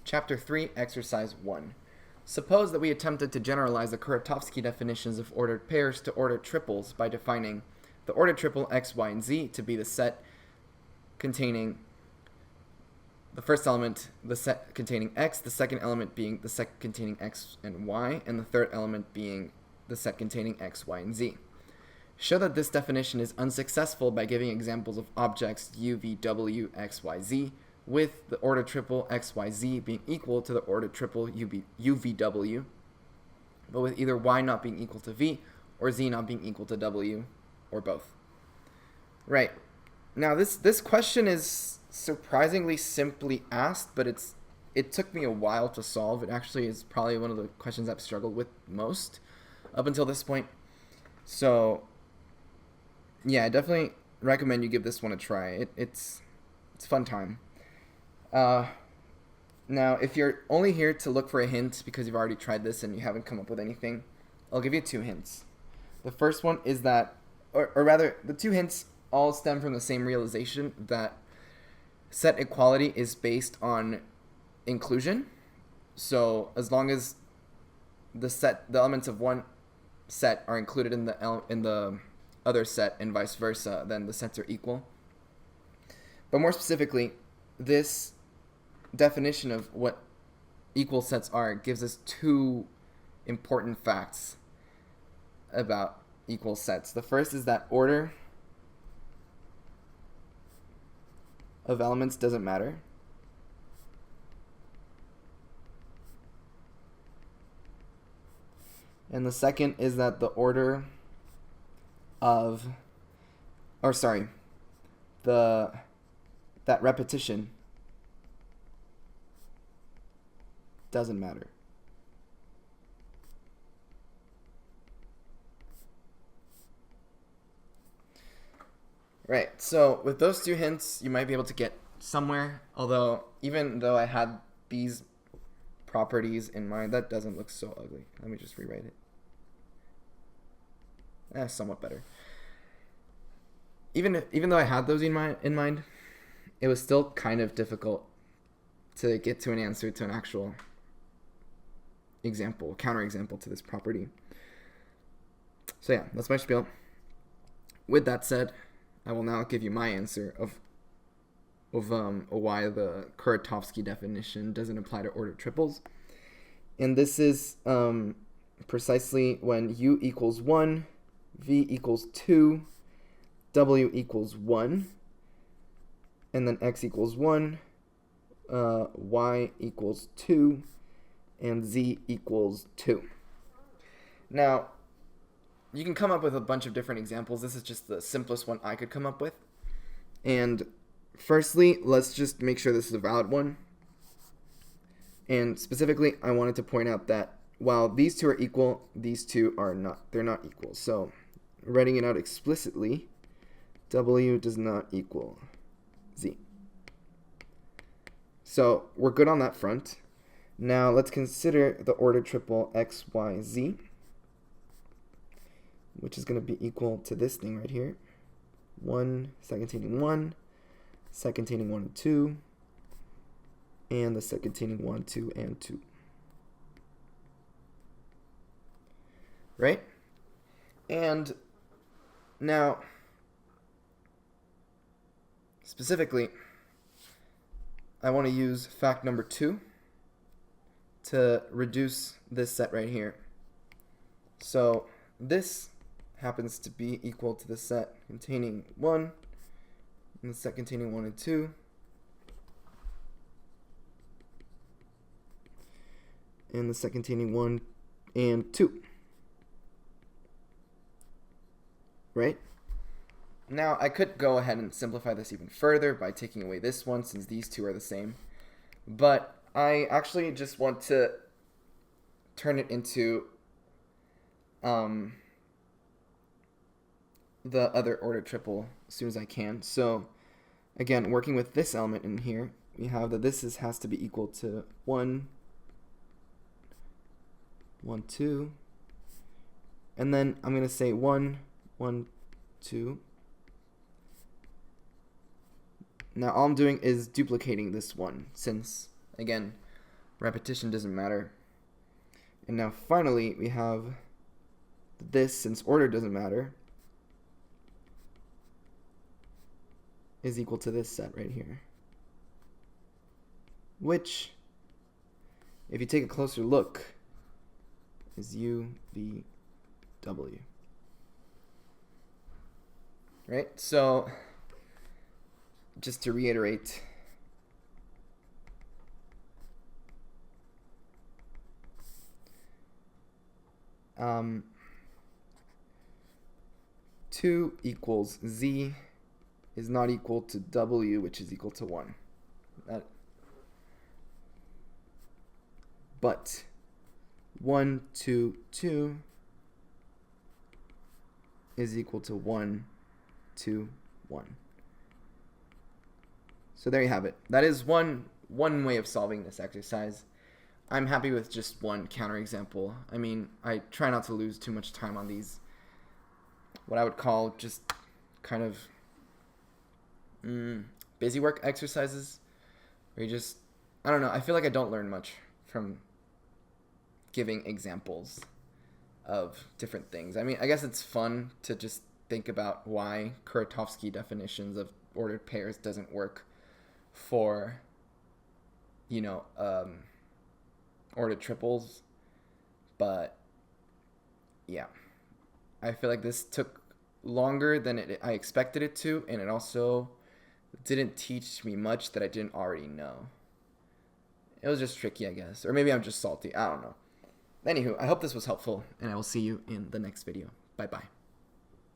Chapter 3, Exercise 1. Suppose that we attempted to generalize the Kuratowski definitions of ordered pairs to ordered triples by defining the ordered triple x, y, and z to be the set containing the first element, the set containing x, the second element being the set containing x and y, and the third element being the set containing x, y, and z. Show that this definition is unsuccessful by giving examples of objects u, v, w, x, y, z, with the ordered triple x, y, z being equal to the ordered triple u, v, w, but with either y not being equal to v or z not being equal to w, or both. Right. Now this question is surprisingly simply asked, but it took me a while to solve. It actually is probably one of the questions I've struggled with most up until this point. So yeah, I definitely recommend you give this one a try. It's a fun time. Now, if you're only here to look for a hint because you've already tried this and you haven't come up with anything, I'll give you 2 hints. The first one is that, or rather, the 2 hints all stem from the same realization that set equality is based on inclusion. So as long as the elements of one set are included in the other set and vice versa, then the sets are equal. But more specifically, this definition of what equal sets are gives us 2 important facts about equal sets. The first is that order of elements doesn't matter. And the second is that the order of, that repetition doesn't matter. Right, so with those 2 hints, you might be able to get somewhere, although even though I had these properties in mind, that doesn't look so ugly. Let me just rewrite it. Somewhat better. Even though I had those in mind, it was still kind of difficult to get to an answer to an actual example, counterexample to this property. So yeah, that's my spiel. With that said, I will now give you my answer of why the Kuratowski definition doesn't apply to ordered triples. And this is precisely when u equals 1, v equals 2, w equals 1, and then x equals 1, y equals 2, and z equals 2. Now, you can come up with a bunch of different examples. This is just the simplest one I could come up with. And firstly, let's just make sure this is a valid one. And specifically, I wanted to point out that while these 2 are equal, these 2 are not. They're not equal. So, writing it out explicitly, w does not equal z. So, we're good on that front. Now, let's consider the ordered triple x, y, z, which is going to be equal to this thing right here. 1, set containing 1, set containing 1 and 2, and the set containing 1, 2, and 2. Right? And now, specifically, I want to use fact number 2 to reduce this set right here. So this happens to be equal to the set containing 1 and the set containing 1 and 2, and the set containing 1 and 2. Right? Now I could go ahead and simplify this even further by taking away this one since these 2 are the same, but I actually just want to turn it into the other ordered triple as soon as I can. So again, working with this element in here, we have that this has to be equal to 1, 1, 2, and then I'm going to say 1, 1, 2. Now all I'm doing is duplicating this one since, again, repetition doesn't matter. And now finally we have this, since order doesn't matter, is equal to this set right here, which, if you take a closer look, is U, V, W. Right? So, just to reiterate, two equals Z is not equal to W, which is equal to 1. But 1, 2, 2 is equal to 1, 2, 1. So there you have it. That is one way of solving this exercise. I'm happy with just one counterexample. I mean, I try not to lose too much time on these, what I would call just kind of busy work exercises, where you just, I don't know, I feel like I don't learn much from giving examples of different things. I mean, I guess it's fun to just think about why Kuratowski definitions of ordered pairs doesn't work for, you know, ordered triples. But yeah, I feel like this took longer than I expected it to, and it also didn't teach me much that I didn't already know. It was just tricky, I guess. Or maybe I'm just salty. I don't know. Anywho, I hope this was helpful, and I will see you in the next video. Bye-bye.